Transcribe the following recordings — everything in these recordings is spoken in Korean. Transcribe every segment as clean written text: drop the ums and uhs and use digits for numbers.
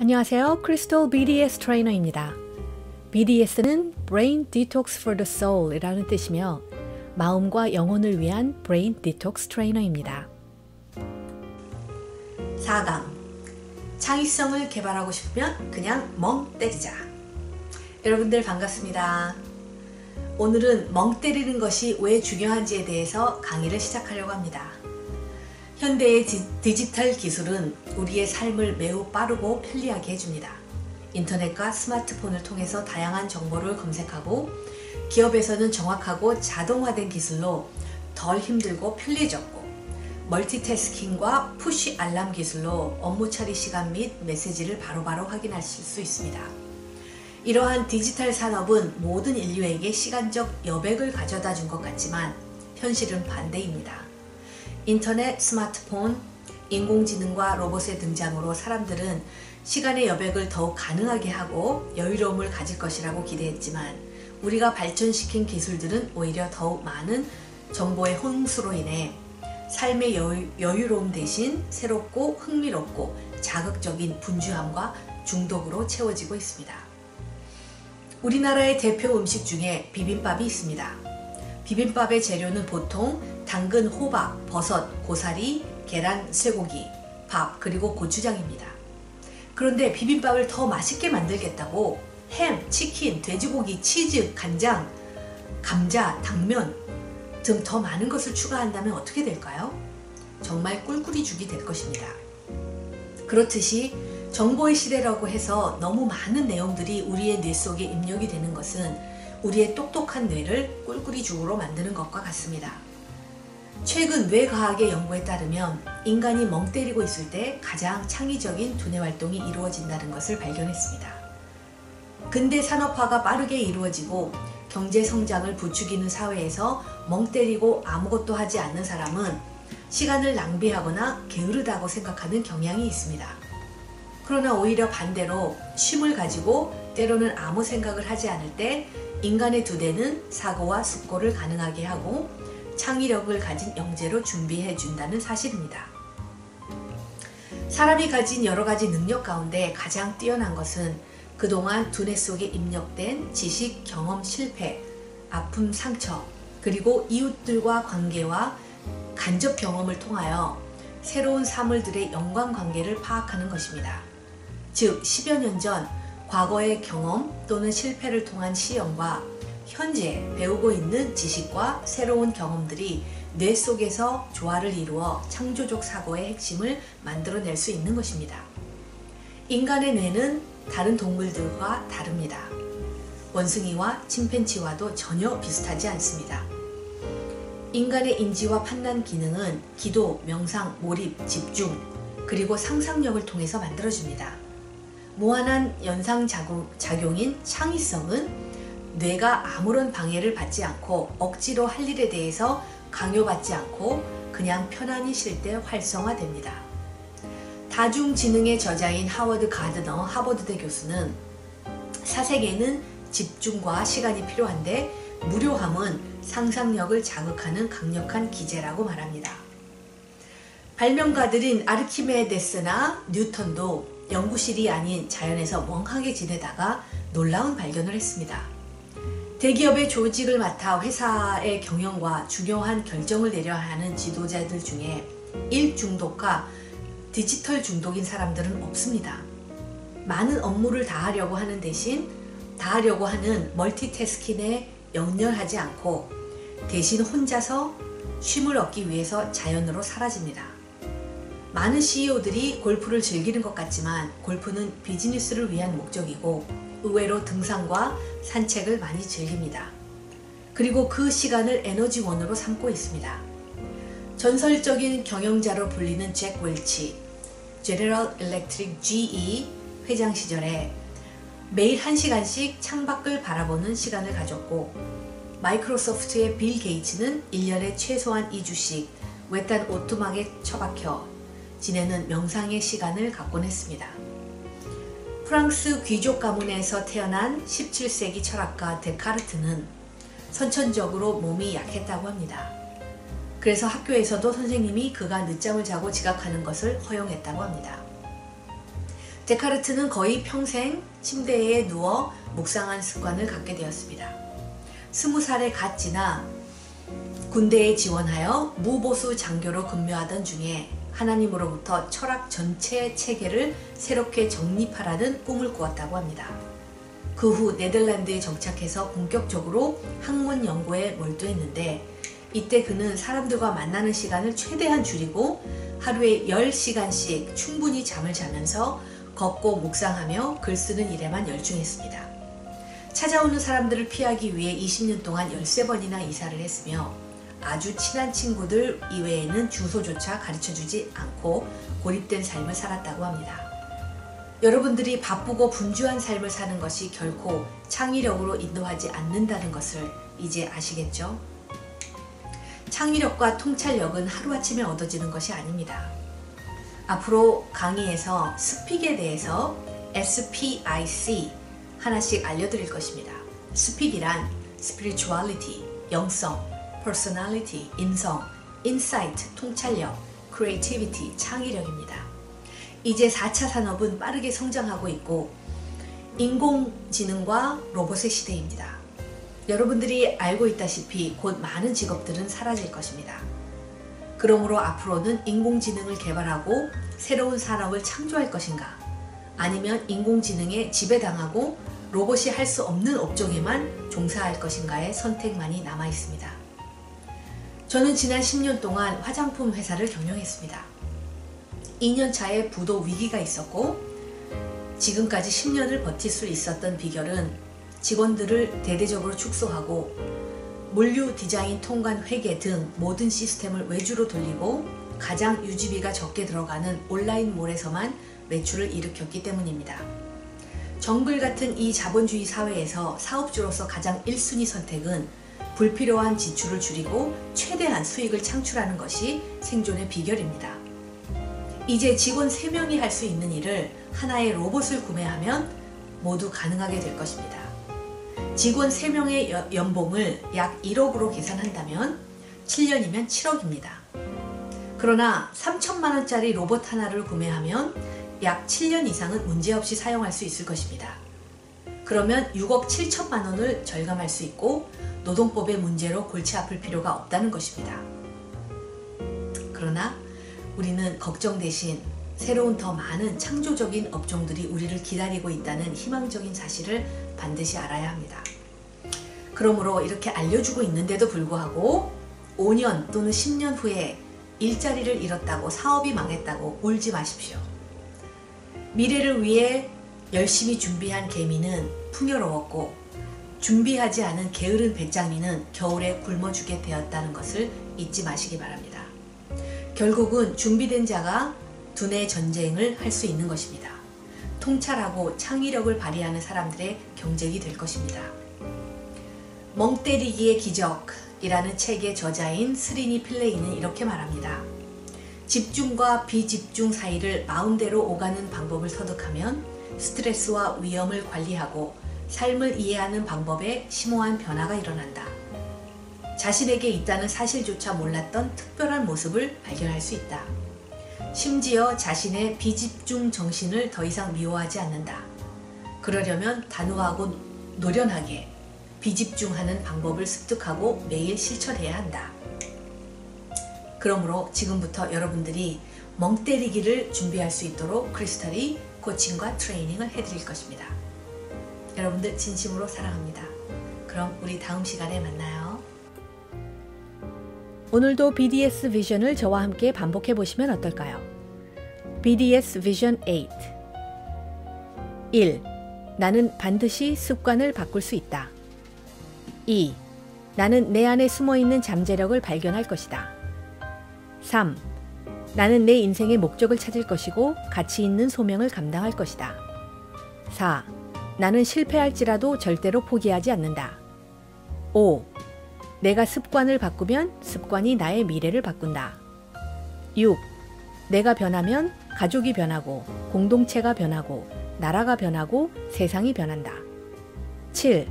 안녕하세요. 크리스톨 BDS 트레이너입니다. BDS는 Brain Detox for the Soul 이라는 뜻이며 마음과 영혼을 위한 브레인 디톡스 트레이너입니다. 4강 창의성을 개발하고 싶으면 그냥 멍 때리자. 여러분들 반갑습니다. 오늘은 멍 때리는 것이 왜 중요한지에 대해서 강의를 시작하려고 합니다. 현대의 디지털 기술은 우리의 삶을 매우 빠르고 편리하게 해줍니다. 인터넷과 스마트폰을 통해서 다양한 정보를 검색하고 기업에서는 정확하고 자동화된 기술로 덜 힘들고 편리해졌고 멀티태스킹과 푸시 알람 기술로 업무 처리 시간 및 메시지를 바로바로 확인하실 수 있습니다. 이러한 디지털 산업은 모든 인류에게 시간적 여백을 가져다 준 것 같지만 현실은 반대입니다. 인터넷, 스마트폰, 인공지능과 로봇의 등장으로 사람들은 시간의 여백을 더욱 가능하게 하고 여유로움을 가질 것이라고 기대했지만 우리가 발전시킨 기술들은 오히려 더욱 많은 정보의 홍수로 인해 삶의 여유로움 대신 새롭고 흥미롭고 자극적인 분주함과 중독으로 채워지고 있습니다. 우리나라의 대표 음식 중에 비빔밥이 있습니다. 비빔밥의 재료는 보통 당근, 호박, 버섯, 고사리, 계란, 쇠고기, 밥, 그리고 고추장입니다. 그런데 비빔밥을 더 맛있게 만들겠다고 햄, 치킨, 돼지고기, 치즈, 간장, 감자, 당면 등 더 많은 것을 추가한다면 어떻게 될까요? 정말 꿀꿀이 죽이 될 것입니다. 그렇듯이 정보의 시대라고 해서 너무 많은 내용들이 우리의 뇌 속에 입력이 되는 것은 우리의 똑똑한 뇌를 꿀꿀이 죽으로 만드는 것과 같습니다. 최근 뇌과학의 연구에 따르면 인간이 멍 때리고 있을 때 가장 창의적인 두뇌 활동이 이루어진다는 것을 발견했습니다. 근대 산업화가 빠르게 이루어지고 경제 성장을 부추기는 사회에서 멍 때리고 아무것도 하지 않는 사람은 시간을 낭비하거나 게으르다고 생각하는 경향이 있습니다. 그러나 오히려 반대로 쉼을 가지고 때로는 아무 생각을 하지 않을 때 인간의 두뇌는 사고와 숙고를 가능하게 하고 창의력을 가진 영재로 준비해 준다는 사실입니다. 사람이 가진 여러 가지 능력 가운데 가장 뛰어난 것은 그동안 두뇌 속에 입력된 지식, 경험, 실패, 아픔, 상처, 그리고 이웃들과 관계와 간접 경험을 통하여 새로운 사물들의 연관관계를 파악하는 것입니다. 즉, 10여 년 전 과거의 경험 또는 실패를 통한 시험과 현재 배우고 있는 지식과 새로운 경험들이 뇌 속에서 조화를 이루어 창조적 사고의 핵심을 만들어낼 수 있는 것입니다. 인간의 뇌는 다른 동물들과 다릅니다. 원숭이와 침팬지와도 전혀 비슷하지 않습니다. 인간의 인지와 판단 기능은 기도, 명상, 몰입, 집중, 그리고 상상력을 통해서 만들어집니다. 무한한 연상작용인 창의성은 뇌가 아무런 방해를 받지 않고 억지로 할 일에 대해서 강요받지 않고 그냥 편안히 쉴 때 활성화됩니다. 다중지능의 저자인 하워드 가드너 하버드대 교수는 사색에는 집중과 시간이 필요한데 무료함은 상상력을 자극하는 강력한 기제라고 말합니다. 발명가들인 아르키메데스나 뉴턴도 연구실이 아닌 자연에서 멍하게 지내다가 놀라운 발견을 했습니다. 대기업의 조직을 맡아 회사의 경영과 중요한 결정을 내려야 하는 지도자들 중에 일 중독과 디지털 중독인 사람들은 없습니다. 많은 업무를 다 하려고 하는 대신 다 하려고 하는 멀티태스킹에 연연하지 않고 대신 혼자서 쉼을 얻기 위해서 자연으로 사라집니다. 많은 CEO들이 골프를 즐기는 것 같지만 골프는 비즈니스를 위한 목적이고 의외로 등산과 산책을 많이 즐깁니다. 그리고 그 시간을 에너지원으로 삼고 있습니다. 전설적인 경영자로 불리는 잭 웰치, 제너럴 일렉트릭 GE 회장 시절에 매일 1시간씩 창밖을 바라보는 시간을 가졌고 마이크로소프트의 빌 게이츠는 1년에 최소한 2주씩 외딴 오두막에 처박혀 지내는 명상의 시간을 갖곤 했습니다. 프랑스 귀족 가문에서 태어난 17세기 철학가 데카르트는 선천적으로 몸이 약했다고 합니다. 그래서 학교에서도 선생님이 그가 늦잠을 자고 지각하는 것을 허용했다고 합니다. 데카르트는 거의 평생 침대에 누워 묵상한 습관을 갖게 되었습니다. 20살에 갓 지나 군대에 지원하여 무보수 장교로 근무하던 중에 하나님으로부터 철학 전체 체계를 새롭게 정립하라는 꿈을 꾸었다고 합니다. 그 후 네덜란드에 정착해서 본격적으로 학문 연구에 몰두했는데, 이때 그는 사람들과 만나는 시간을 최대한 줄이고 하루에 10시간씩 충분히 잠을 자면서 걷고 묵상하며 글 쓰는 일에만 열중했습니다. 찾아오는 사람들을 피하기 위해 20년 동안 13번이나 이사를 했으며 아주 친한 친구들 이외에는 주소조차 가르쳐주지 않고 고립된 삶을 살았다고 합니다. 여러분들이 바쁘고 분주한 삶을 사는 것이 결코 창의력으로 인도하지 않는다는 것을 이제 아시겠죠? 창의력과 통찰력은 하루아침에 얻어지는 것이 아닙니다. 앞으로 강의에서 스픽에 대해서 SPIC 하나씩 알려드릴 것입니다. 스픽이란 spirituality, 영성, personality, 인성, insight, 통찰력, creativity, 창의력입니다. 이제 4차 산업은 빠르게 성장하고 있고 인공지능과 로봇의 시대입니다. 여러분들이 알고 있다시피 곧 많은 직업들은 사라질 것입니다. 그러므로 앞으로는 인공지능을 개발하고 새로운 산업을 창조할 것인가, 아니면 인공지능에 지배당하고 로봇이 할 수 없는 업종에만 종사할 것인가의 선택만이 남아 있습니다. 저는 지난 10년 동안 화장품 회사를 경영했습니다. 2년 차에 부도 위기가 있었고 지금까지 10년을 버틸 수 있었던 비결은 직원들을 대대적으로 축소하고 물류, 디자인, 통관, 회계 등 모든 시스템을 외주로 돌리고 가장 유지비가 적게 들어가는 온라인몰에서만 매출을 일으켰기 때문입니다. 정글 같은 이 자본주의 사회에서 사업주로서 가장 1순위 선택은 불필요한 지출을 줄이고 최대한 수익을 창출하는 것이 생존의 비결입니다. 이제 직원 3명이 할 수 있는 일을 하나의 로봇을 구매하면 모두 가능하게 될 것입니다. 직원 3명의 연봉을 약 1억으로 계산한다면 7년이면 7억입니다. 그러나 3천만 원짜리 로봇 하나를 구매하면 약 7년 이상은 문제없이 사용할 수 있을 것입니다. 그러면 6억 7천만 원을 절감할 수 있고 노동법의 문제로 골치 아플 필요가 없다는 것입니다. 그러나 우리는 걱정 대신 새로운 더 많은 창조적인 업종들이 우리를 기다리고 있다는 희망적인 사실을 반드시 알아야 합니다. 그러므로 이렇게 알려주고 있는데도 불구하고 5년 또는 10년 후에 일자리를 잃었다고 사업이 망했다고 울지 마십시오. 미래를 위해 열심히 준비한 개미는 풍요로웠고 준비하지 않은 게으른 배짱이는 겨울에 굶어 죽게 되었다는 것을 잊지 마시기 바랍니다. 결국은 준비된 자가 두뇌 전쟁을 할 수 있는 것입니다. 통찰하고 창의력을 발휘하는 사람들의 경쟁이 될 것입니다. 멍 때리기의 기적이라는 책의 저자인 스리니 필레이는 이렇게 말합니다. 집중과 비집중 사이를 마음대로 오가는 방법을 터득하면 스트레스와 위험을 관리하고 삶을 이해하는 방법에 심오한 변화가 일어난다. 자신에게 있다는 사실조차 몰랐던 특별한 모습을 발견할 수 있다. 심지어 자신의 비집중 정신을 더 이상 미워하지 않는다. 그러려면 단호하고 노련하게 비집중하는 방법을 습득하고 매일 실천해야 한다. 그러므로 지금부터 여러분들이 멍 때리기를 준비할 수 있도록 크리스탈이 코칭과 트레이닝을 해드릴 것입니다. 여러분들 진심으로 사랑합니다. 그럼 우리 다음 시간에 만나요. 오늘도 BDS 비전을 저와 함께 반복해 보시면 어떨까요? BDS 비전 8. 1. 나는 반드시 습관을 바꿀 수 있다. 2. 나는 내 안에 숨어있는 잠재력을 발견할 것이다. 3. 나는 내 인생의 목적을 찾을 것이고 가치 있는 소명을 감당할 것이다. 4. 나는 실패할지라도 절대로 포기하지 않는다. 5. 내가 습관을 바꾸면 습관이 나의 미래를 바꾼다. 6. 내가 변하면 가족이 변하고 공동체가 변하고 나라가 변하고 세상이 변한다. 7.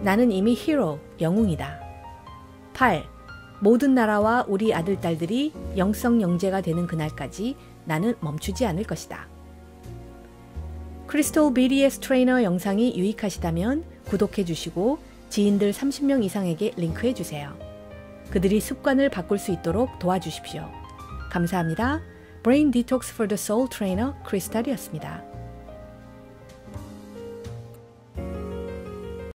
나는 이미 히로, 영웅이다. 8. 모든 나라와 우리 아들, 딸들이 영성 영재가 되는 그날까지 나는 멈추지 않을 것이다. 크리스톨 BDS 트레이너 영상이 유익하시다면 구독해 주시고 지인들 30명 이상에게 링크해 주세요. 그들이 습관을 바꿀 수 있도록 도와주십시오. 감사합니다. Brain Detox for the Soul 트레이너 크리스탈이었습니다.